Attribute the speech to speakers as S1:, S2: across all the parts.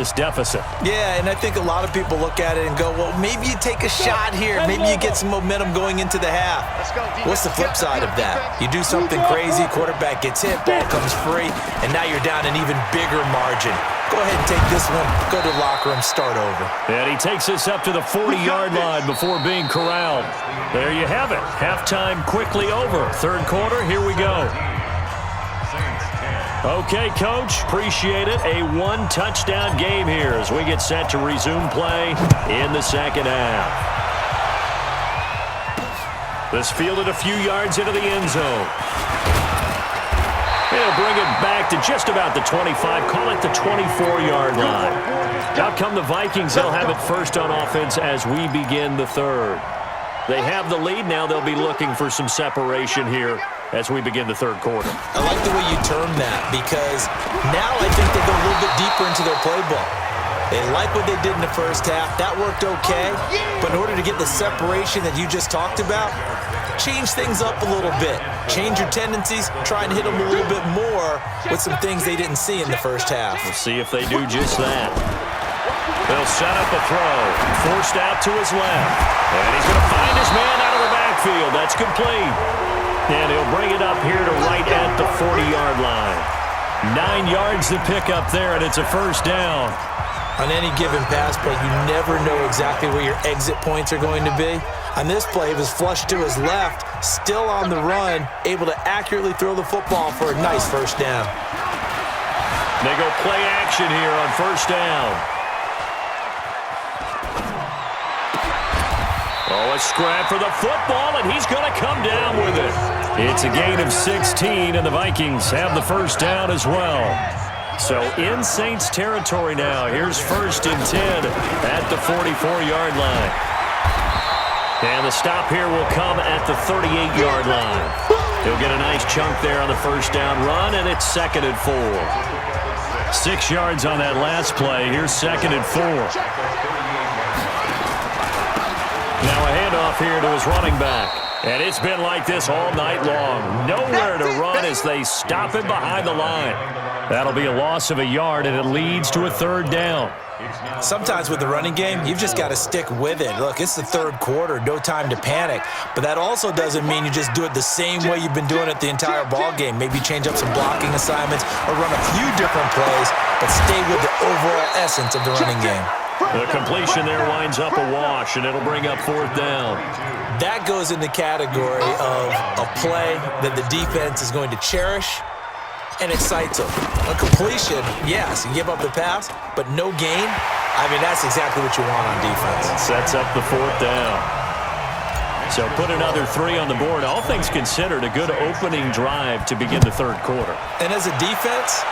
S1: this deficit.
S2: Yeah, and I think a lot of people look at it and go, well, maybe you take a shot here. Maybe you get some momentum going into the half. What's the flip side of that? You do something crazy, quarterback gets hit, ball comes free, and now you're down an even bigger margin. Go ahead and take this one, go to the locker room, start over.
S1: And he takes us up to the 40-yard line before being corralled. There you have it. Halftime quickly over. Third quarter, here we go. Okay, Coach, appreciate it. A one-touchdown game here as we get set to resume play in the second half. This fielded a few yards into the end zone. They'll bring it back to just about the 25, call it the 24-yard line. Out come the Vikings. They'll have it first on offense as we begin the third. They have the lead. Now they'll be looking for some separation here as we begin the third quarter.
S2: I like the way you term that because now I think they go a little bit deeper into their playbook. They like what they did in the first half. That worked okay. But in order to get the separation that you just talked about, change things up a little bit. Change your tendencies. Try and hit them a little bit more with some things they didn't see in the first half.
S1: We'll see if they do just that. They'll set up a throw. Forced out to his left. And he's going to find his man out of the backfield. That's complete. And he'll bring it up here to right at the 40-yard line. 9 yards to pick up there, and it's a first down.
S2: On any given pass play, you never know exactly where your exit points are going to be. On this play, it was flushed to his left, still on the run, able to accurately throw the football for a nice first down.
S1: They go play action here on first down. Oh, a scrap for the football, and he's going to come down with it. It's a gain of 16, and the Vikings have the first down as well. So in Saints territory now. Here's first and 10 at the 44-yard line. And the stop here will come at the 38-yard line. He'll get a nice chunk there on the first down run, and it's second and 4. 6 yards on that last play. Here's second and 4. Now a handoff here to his running back. And it's been like this all night long. Nowhere to run as they stop him behind the line. That'll be a loss of a yard, and it leads to a third down.
S2: Sometimes with the running game, you've just got to stick with it. Look, it's the third quarter, no time to panic. But that also doesn't mean you just do it the same way you've been doing it the entire ball game. Maybe change up some blocking assignments or run a few different plays, but stay with the overall essence of the running game.
S1: The completion there winds up a wash, and it'll bring up fourth down.
S2: That goes in the category of a play that the defense is going to cherish and excites them. A completion, yes, you give up the pass, but no gain. I mean, that's exactly what you want on defense.
S1: Sets up the fourth down. So put another 3 on the board. All things considered, a good opening drive to begin the third quarter.
S2: And as a defense,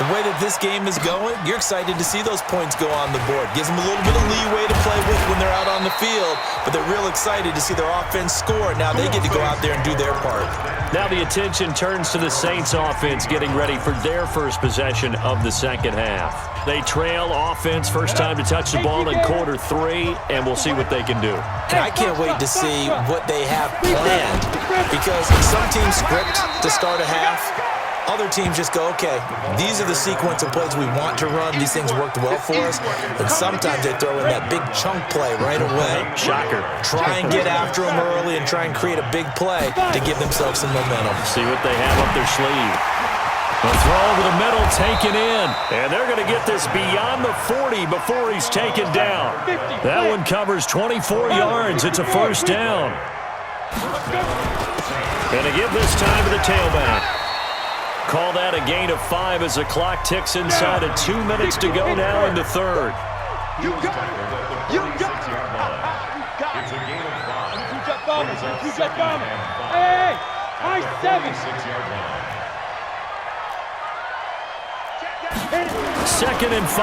S2: the way that this game is going, you're excited to see those points go on the board. Gives them a little bit of leeway to play with when they're out on the field, but they're real excited to see their offense score. Now they get to go out there and do their part.
S1: Now the attention turns to the Saints offense getting ready for their first possession of the second half. They trail offense, first time to touch the ball in quarter 3, and we'll see what they can do.
S2: And I can't wait to see what they have planned, because some teams script to start a half. Other teams just go, okay, these are the sequence of plays we want to run. These things worked well for us. And sometimes they throw in that big chunk play right away.
S1: Shocker.
S2: Try and get after them early and try and create a big play to give themselves some momentum.
S1: See what they have up their sleeve. The throw over the middle, taken in. And they're going to get this beyond the 40 before he's taken down. That one covers 24 yards. It's a first down. Going to give this time to the tailback. Call that a gain of 5 as the clock ticks inside of 2 minutes to go now in the third.
S3: You got it. You got it. It's a gain of 5. You got bombing. You got bombing. Hey, high 7. 6-yard line.
S1: Second and 5.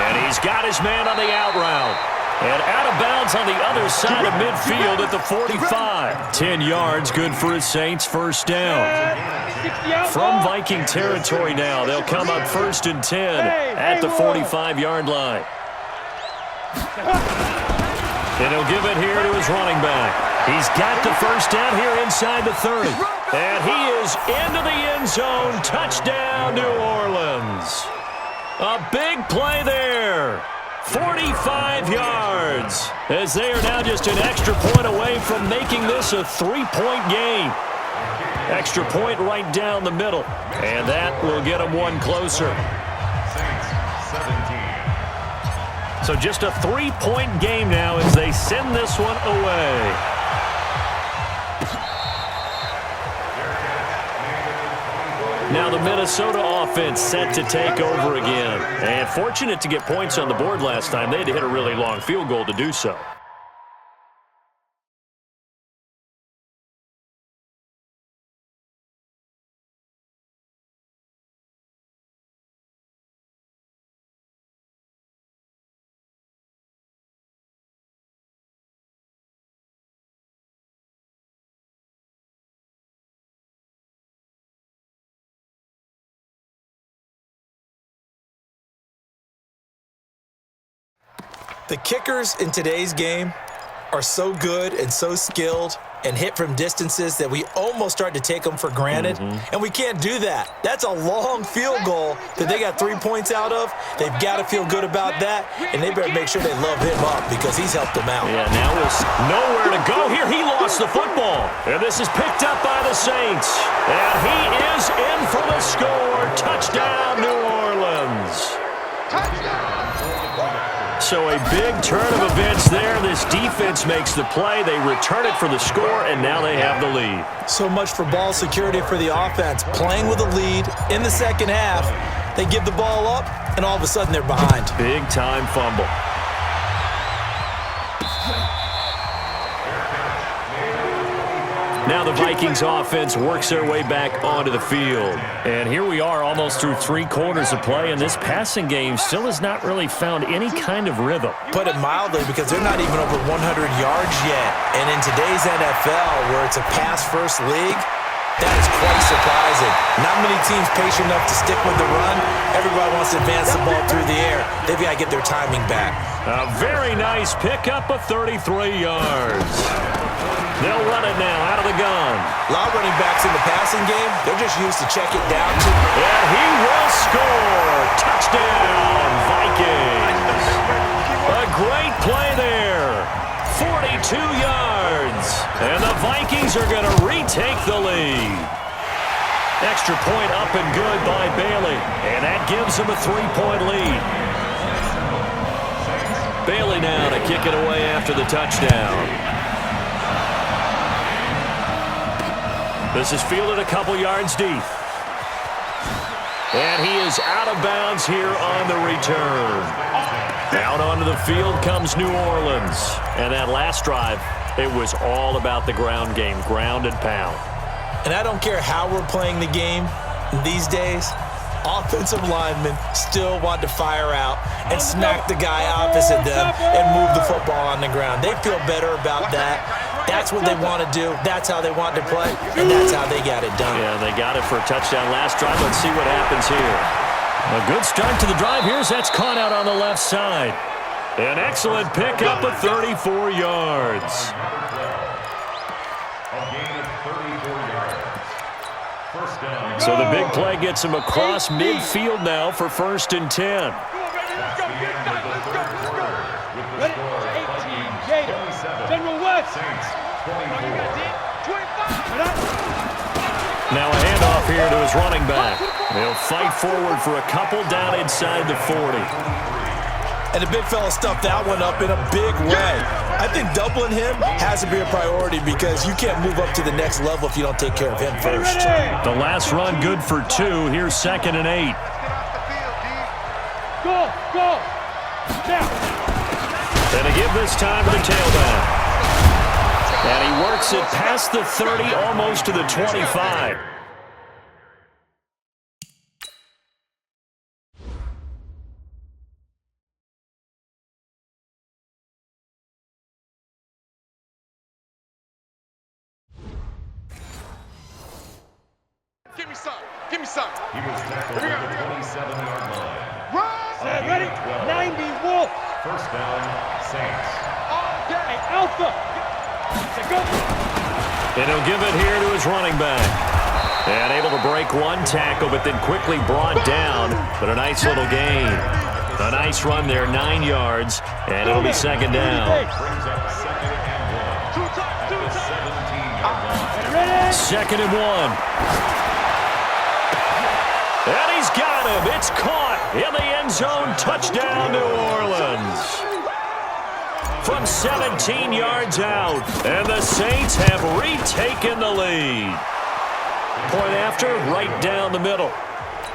S1: And he's got his man on the out route. And out of bounds on the other side of midfield at the 45. 10 yards, good for his Saints first down. From Viking territory now, they'll come up first and 10 at the 45-yard line. And he'll give it here to his running back. He's got the first down here inside the 30. And he is into the end zone. Touchdown, New Orleans. A big play there. 45 yards, as they are now just an extra point away from making this a 3-point game. Extra point right down the middle, and that will get them one closer. So just a 3-point game now as they send this one away. Now the Minnesota offense set to take over again. And fortunate to get points on the board last time. They had to hit a really long field goal to do so.
S2: The kickers in today's game are so good and so skilled and hit from distances that we almost start to take them for granted, and we can't do that. That's a long field goal that they got 3 points out of. They've got to feel good about that, and they better make sure they love him up because he's helped them out.
S1: Yeah, now there's nowhere to go here. He lost the football, and this is picked up by the Saints, and he is in for the score. Touchdown, New Orleans. Touchdown! So a big turn of events there. This defense makes the play. They return it for the score, and now they have the lead.
S2: So much for ball security for the offense. Playing with a lead in the second half, they give the ball up, and all of a sudden they're behind.
S1: Big-time fumble. Now the Vikings offense works their way back onto the field. And here we are almost through 3 quarters of play, and this passing game still has not really found any kind of rhythm.
S2: Put it mildly, because they're not even over 100 yards yet. And in today's NFL, where it's a pass-first league, that is quite surprising. Not many teams patient enough to stick with the run. Everybody wants to advance the ball through the air. They've got to get their timing back.
S1: A very nice pickup of 33 yards. They'll run it now out of the gun.
S2: A lot of running backs in the passing game, they're just used to check it down.
S1: And he will score. Touchdown, Vikings. A great play there. 42 yards. And the Vikings are going to retake the lead. Extra point up and good by Bailey. And that gives them a 3-point lead. Bailey now to kick it away after the touchdown. This is fielded a couple yards deep. And he is out of bounds here on the return. Out onto the field comes New Orleans. And that last drive, it was all about the ground game, ground and pound.
S2: And I don't care how we're playing the game these days, offensive linemen still want to fire out and smack the guy opposite them and move the football on the ground. They feel better about that. That's what they want to do. That's how they want to play, and that's how they got it done.
S1: Yeah, they got it for a touchdown last drive. Let's see what happens here. A good start to the drive. Here's that's caught out on the left side. An excellent pickup of 34 yards. So the big play gets him across midfield now for 1st and 10. Now a handoff here to his running back. He'll fight forward for a couple down inside the 40.
S2: And the big fella stuffed that one up in a big way. I think doubling him has to be a priority because you can't move up to the next level if you don't take care of him first.
S1: The last run good for 2. Here's 2nd and 8.
S3: Go! Now!
S1: And to give this time to the tailback. And he works it past the 30, almost to the 25.
S3: Give me some. He was tackled at the 27-yard line. Run! Ready? 90 Wolf. First down, Saints. Hey, Alpha.
S1: And he'll give it here to his running back. And able to break one tackle, but then quickly brought down. But a nice little gain. A nice run there, 9 yards, and it'll be second down. Second and 1. And he's got him. It's caught in the end zone. Touchdown, New Orleans. From 17 yards out. And the Saints have retaken the lead. Point after, right down the middle.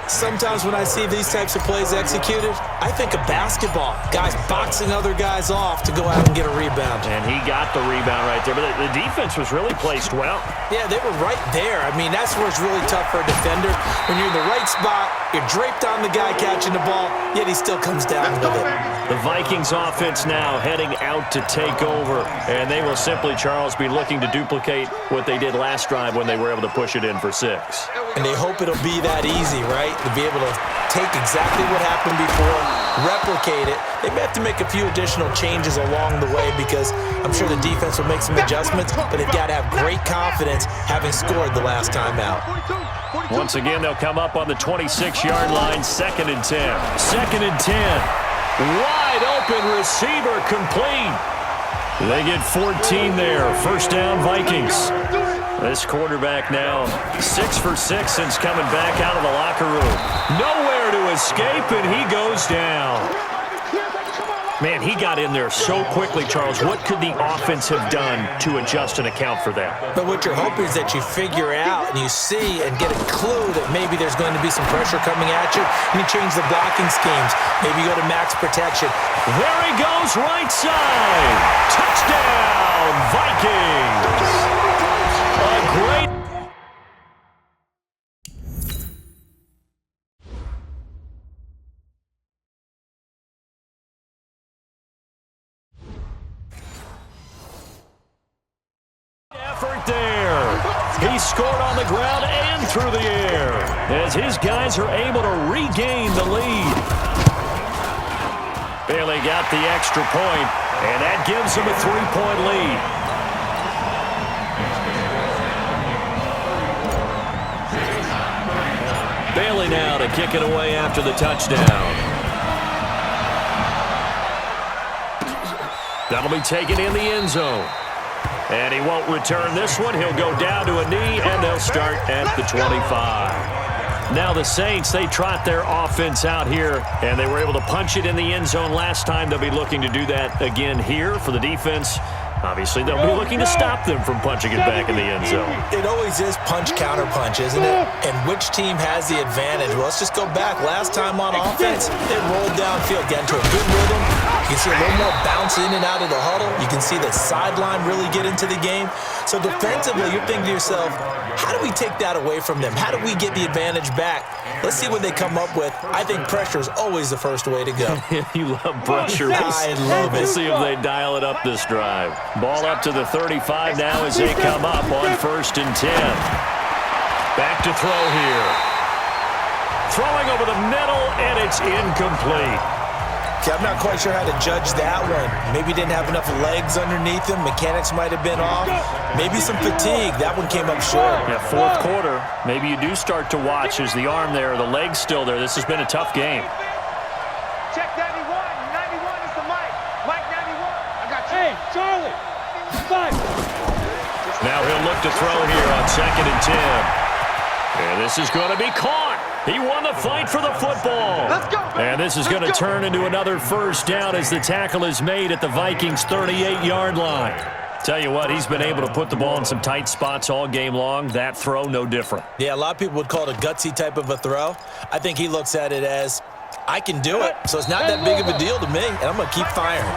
S2: Sometimes when I see these types of plays executed, I think of basketball. Guys boxing other guys off to go out and get a rebound.
S1: And he got the rebound right there. But the defense was really placed well.
S2: Yeah, they were right there. I mean, that's where it's really tough for a defender. When you're in the right spot, you're draped on the guy catching the ball, yet he still comes down with it.
S1: The Vikings offense now heading out to take over. And they will simply, Charles, be looking to duplicate what they did last drive when they were able to push it in for 6.
S2: And they hope it'll be that easy, right? To be able to take exactly what happened before, replicate it. They may have to make a few additional changes along the way because I'm sure the defense will make some adjustments, but they've got to have great confidence having scored the last time out.
S1: Once again, they'll come up on the 26-yard line, 2nd and 10. 2nd and 10. Wide open receiver complete. They get 14 there. First down, Vikings. This quarterback now 6 for 6 since coming back out of the locker room. Nowhere to escape, and he goes down. Man, he got in there so quickly, Charles. What could the offense have done to adjust and account for that?
S2: But what you're hoping is that you figure out and you see and get a clue that maybe there's going to be some pressure coming at you, and you change the blocking schemes. Maybe you go to max protection.
S1: There he goes, right side. Touchdown, Vikings. A great... effort there. He scored on the ground and through the air as his guys are able to regain the lead. Bailey got the extra point, and that gives him a 3-point lead. Bailey now to kick it away after the touchdown. That'll be taken in the end zone. And he won't return this one. He'll go down to a knee, and they'll start at the 25. Now the Saints, they trot their offense out here, and they were able to punch it in the end zone last time. They'll be looking to do that again here for the defense. Obviously, they'll be looking to stop them from punching it back in the end zone.
S2: It always is punch, counter punch, isn't it? And which team has the advantage? Well, let's just go back. Last time on offense, they rolled downfield, got into a good rhythm. You can see a little more bounce in and out of the huddle. You can see the sideline really get into the game. So defensively, you're thinking to yourself, how do we take that away from them? How do we get the advantage back? Let's see what they come up with. I think pressure is always the first way to go.
S1: You love pressure.
S2: I love it.
S1: We'll see if they dial it up this drive. Ball up to the 35 now as they come up on 1st and 10. Back to throw here. Throwing over the middle, and it's incomplete.
S2: Okay, I'm not quite sure how to judge that one. Maybe didn't have enough legs underneath him. Mechanics might have been off. Maybe some fatigue. That one came up short.
S1: Yeah, 4th quarter. Maybe you do start to watch as the arm there, the leg's still there. This has been a tough game.
S3: Check 91. 91 is the mic. Mike 91. I got you. Hey, Charlie. 5.
S1: Now he'll look to throw here on 2nd and 10. And this is going to be caught. He won the fight for the football.
S3: Let's go, man.
S1: And this is going to turn into another first down as the tackle is made at the Vikings' 38-yard line. Tell you what, he's been able to put the ball in some tight spots all game long. That throw, no different.
S2: Yeah, a lot of people would call it a gutsy type of a throw. I think he looks at it as, I can do it. So it's not that big of a deal to me, and I'm going to keep firing.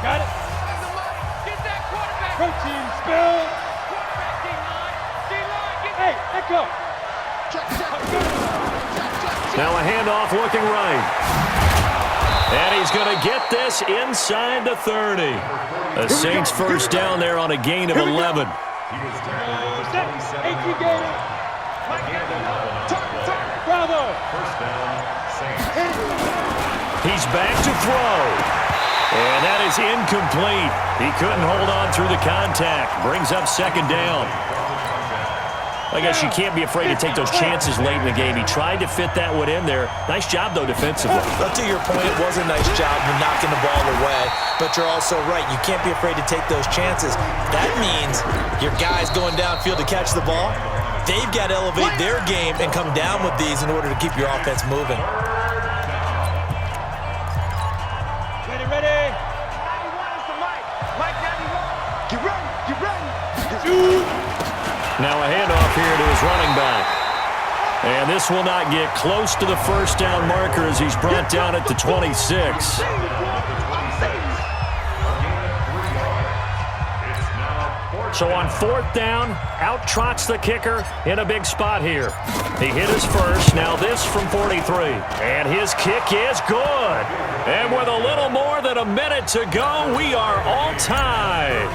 S3: Got it. Get that quarterback. Protein spill. Quarterback D-line. D-line. Hey, echo.
S1: Now a handoff looking right. And he's going to get this inside the 30. The Saints first down there on a gain of 11.
S3: Set. 18 Gators. Bravo.
S1: First down, Saints. He's back to throw. And that is incomplete. He couldn't hold on through the contact. Brings up second down. I guess you can't be afraid to take those chances late in the game. He tried to fit that one in there. Nice job, though, defensively.
S2: But to your point, it was a nice job of knocking the ball away. But you're also right. You can't be afraid to take those chances. That means your guys going downfield to catch the ball, they've got to elevate their game and come down with these in order to keep your offense moving.
S3: Ready. Get ready.
S1: Now a handoff here to his running back. And this will not get close to the first down marker as he's brought down at the 26. So on fourth down, out trots the kicker in a big spot here. He hit his first, now this from 43. And his kick is good. And with a little more than a minute to go, we are all tied.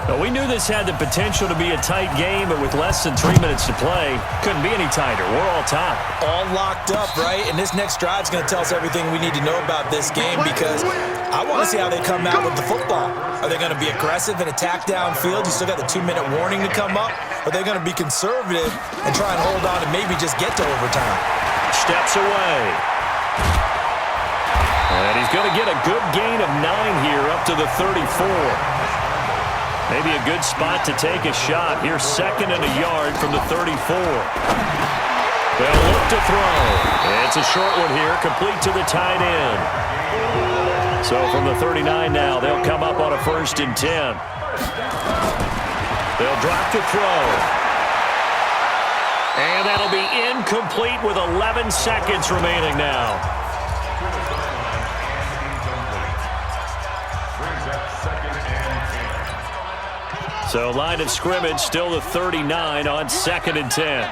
S1: But we knew this had the potential to be a tight game, but with less than 3 minutes to play, couldn't be any tighter. We're all tied.
S2: All locked up, right? And this next drive is going to tell us everything we need to know about this game because I want to see how they come out with the football. Are they going to be aggressive and attack downfield? You still got the 2-minute warning to come up? Are they going to be conservative and try and hold on and maybe just get to overtime?
S1: Steps away. And he's going to get a good gain of 9 here up to the 34. Maybe a good spot to take a shot. Here's second and a yard from the 34. They'll look to throw. It's a short one here, complete to the tight end. So from the 39 now, they'll come up on a 1st and 10. They'll drop to throw. And that'll be incomplete with 11 seconds remaining now. So line of scrimmage still the 39 on 2nd and 10.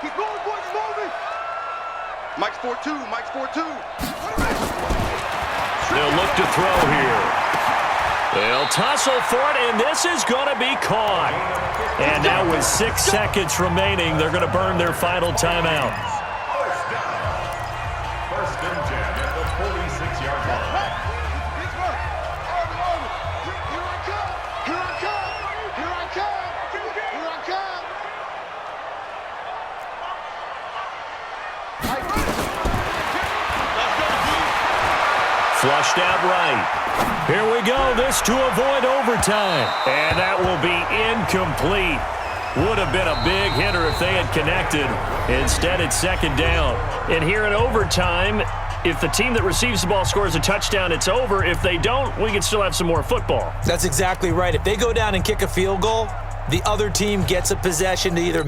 S3: Keep going, boys, moving. Mike's 4-2, Mike's 4-2.
S1: They'll look to throw here. They'll tussle for it, and this is going to be caught. And now with 6 seconds remaining, they're going to burn their final timeout.
S4: First and 10 at the 46-yard line.
S1: Flushed out right. Here we go. This to avoid overtime. And that will be incomplete. Would have been a big hitter if they had connected. Instead, it's 2nd down. And here in overtime, if the team that receives the ball scores a touchdown, it's over. If they don't, we can still have some more football.
S2: That's exactly right. If they go down and kick a field goal, the other team gets a possession to either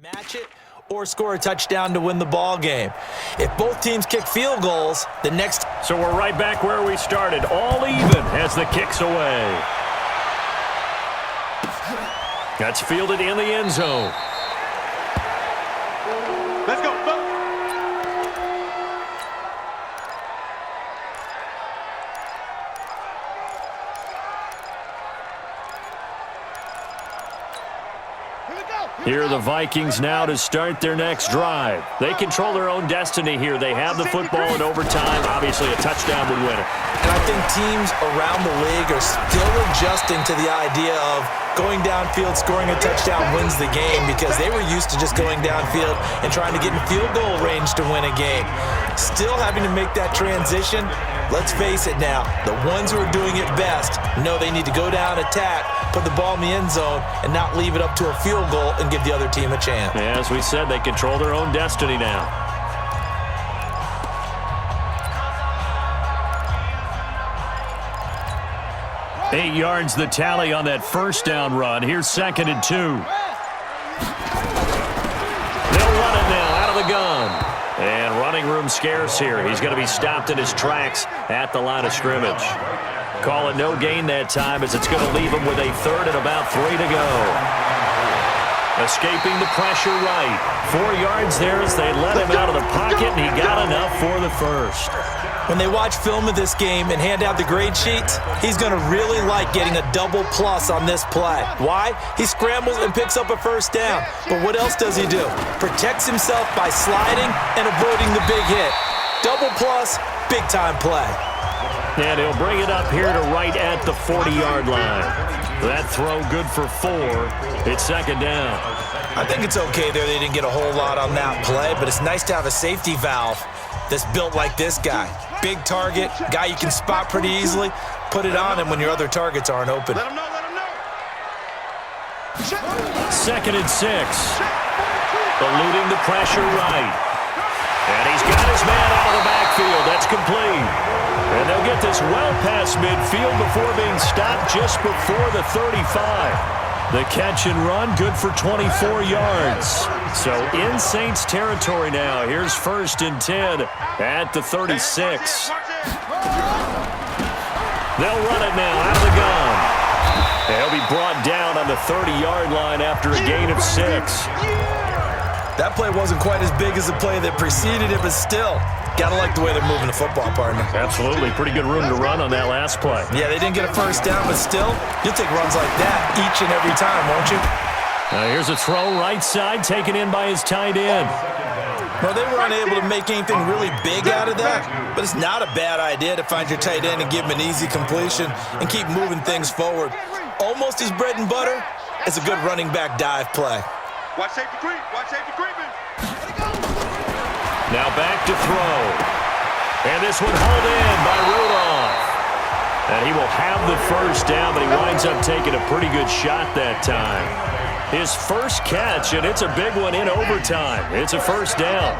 S2: Match it or score a touchdown to win the ball game. If both teams kick field goals, the next...
S1: So we're right back where we started, all even as the kick's away. That's fielded in the end zone.
S3: Let's go.
S1: Here are the Vikings now to start their next drive. They control their own destiny here. They have the football in overtime. Obviously, a touchdown would win it.
S2: And I think teams around the league are still adjusting to the idea of going downfield, scoring a touchdown wins the game, because they were used to just going downfield and trying to get in field goal range to win a game. Still having to make that transition. Let's face it now, the ones who are doing it best know they need to go down, attack, put the ball in the end zone, and not leave it up to a field goal and give the other team a chance.
S1: Yeah, as we said, they control their own destiny now. Eight yards the tally on that first down run. Here's 2nd and 2. They'll run it now out of the gun. And running room scarce here. He's going to be stopped in his tracks at the line of scrimmage. Call it no gain that time, as it's going to leave him with a 3rd and about 3 to go. Escaping the pressure right. 4 yards there as they let him out of the pocket, and he got enough for the first.
S2: When they watch film of this game and hand out the grade sheets, he's going to really like getting a double plus on this play. Why? He scrambles and picks up a first down. But what else does he do? Protects himself by sliding and avoiding the big hit. Double plus, big-time play.
S1: And he'll bring it up here to right at the 40-yard line. That throw good for 4. It's 2nd down.
S2: I think it's okay there. They didn't get a whole lot on that play, but it's nice to have a safety valve that's built like this guy. Big target, guy you can spot pretty easily. Put it on him when your other targets aren't open.
S3: Let him know, let him know.
S1: 2nd and 6. Eluding the pressure right. And he's got his man out of the backfield. That's complete. And they'll get this well past midfield before being stopped just before the 35. The catch and run, good for 24 yards. So in Saints territory now. Here's 1st and 10 at the 36. They'll run it now out of the gun. And he'll be brought down on the 30-yard line after a gain of 6.
S2: That play wasn't quite as big as the play that preceded it, but still, gotta like the way they're moving the football, partner.
S1: Absolutely. Pretty good room to run on that last play.
S2: Yeah, they didn't get a first down, but still, you'll take runs like that each and every time, won't you?
S1: Now here's a throw right side, taken in by his tight end.
S2: Well, they were unable to make anything really big out of that, but it's not a bad idea to find your tight end and give him an easy completion and keep moving things forward. Almost his bread and butter is a good running back dive play.
S3: Watch safety creep. Watch safety creeping.
S1: Now back to throw. And this one hauled in by Rudolph. And he will have the first down, but he winds up taking a pretty good shot that time. His first catch, and it's a big one in overtime. It's a first down.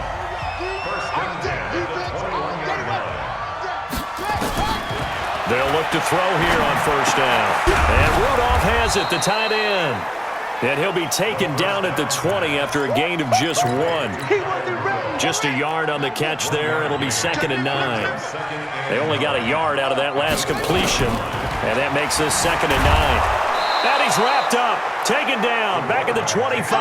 S1: They'll look to throw here on first down. And Rudolph has it, the tight end. And he'll be taken down at the 20 after a gain of just 1. Just a yard on the catch there. It'll be 2nd and 9. They only got a yard out of that last completion, and that makes this 2nd and 9. And he's wrapped up, taken down, back at the 25.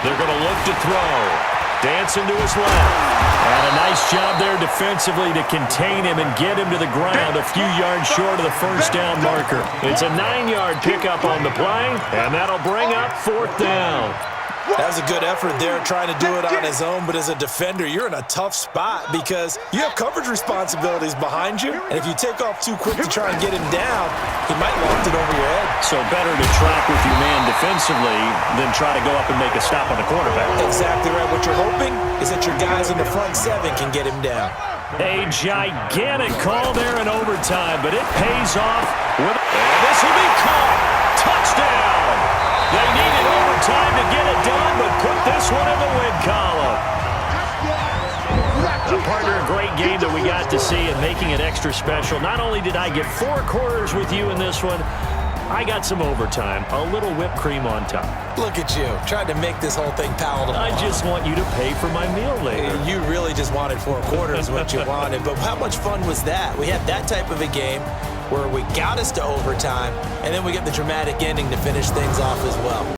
S1: They're going to look to throw. Dancing to his left. And a nice job there defensively to contain him and get him to the ground a few yards short of the first down marker. It's a 9-yard pickup on the play, and that'll bring up 4th down.
S2: That was a good effort there, trying to do it on his own, but as a defender, you're in a tough spot because you have coverage responsibilities behind you, and if you take off too quick to try and get him down, he might loft it over your head.
S1: So better to track with your man defensively than try to go up and make a stop on the quarterback.
S2: Exactly right. What you're hoping is that your guys in the front 7 can get him down.
S1: A gigantic call there in overtime, but it pays off. And this will be caught. Touchdown! They needed overtime to get it done, but put this one in the win column. Partner, a great game that we got to see and making it extra special. Not only did I get 4 quarters with you in this one, I got some overtime, a little whipped cream on top.
S2: Look at you, trying to make this whole thing palatable.
S1: I just want you to pay for my meal later.
S2: You really just wanted 4 quarters what you wanted, but how much fun was that? We had that type of a game where we got us to overtime, and then we get the dramatic ending to finish things off as well.